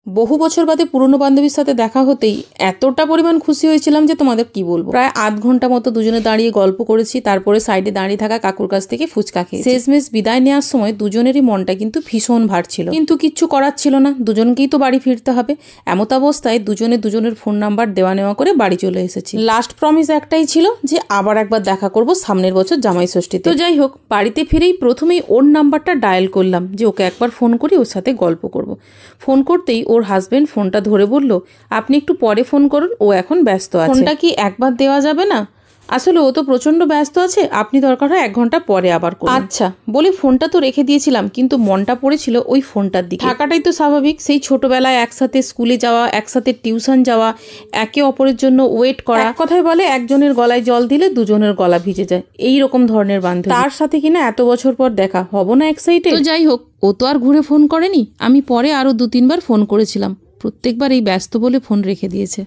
বহু বছর বাদে পুরনো বান্ধবীর সাথে দেখা হতেই এতটা পরিমাণ খুশি হয়েছিলাম যে তোমাদের কি বলবো। প্রায় আধ ঘন্টা মতো দুজনে দাঁড়িয়ে গল্প করেছি, তারপরে সাইডে দাঁড়িয়ে থাকা কাকুর কাছ থেকে ফুচকা খেয়ে শেষমেশ বিদায় নেওয়ার সময় দুজনেরই মনটা কিন্তু ভীষণ ভার ছিল, কিন্তু কিচ্ছু করার ছিল না, দুজনকেই তো বাড়ি ফিরতে হবে। এমত অবস্থায় দুজনে দুজনের ফোন নাম্বার দেওয়া নেওয়া করে বাড়ি চলে এসেছি। লাস্ট প্রমিস একটাই ছিল যে আবার একবার দেখা করব সামনের বছর জামাই ষষ্ঠীতে। তো যাই হোক, বাড়িতে ফিরেই প্রথমেই ওর নাম্বারটা ডায়াল করলাম যে ওকে একবার ফোন করি, ওর সাথে গল্প করব। ফোন করতেই ওর হাজবেন্ড ফোনটা ধরে বলল, আপনি একটু পরে ফোন করুন, ও এখন ব্যস্ত আছে। ফোনটা কি একবার দেওয়া যাবে না? আসলে ও তো প্রচন্ড ব্যস্ত আছে, আপনি দরকার হয় 1 ঘন্টা পরে আবার করুন। আচ্ছা বলে ফোনটা তো রেখে দিয়েছিলাম, কিন্তু মনটা পড়েছিল ওই ফোনটার দিকে। থাকাটাই তো স্বাভাবিক, সেই ছোটবেলায় একসাথে স্কুলে যাওয়া, একসাথে টিউশন যাওয়া, একে অপরের জন্য ওয়েট করা। কথায় বলে একজনের গলায় জল দিলে দুজনের গলা ভিজে যায়, এই রকম ধরনের বান্ধবী। তার সাথে কিনা এত বছর পর দেখা, হব না এক্সাইটেড? তো যাই হোক, ও তো আর ঘুরে ফোন করেনি, আমি পরে আরো 2-3 বার ফোন করেছিলাম, প্রত্যেকবার এই ব্যস্ত বলে ফোন রেখে দিয়েছে।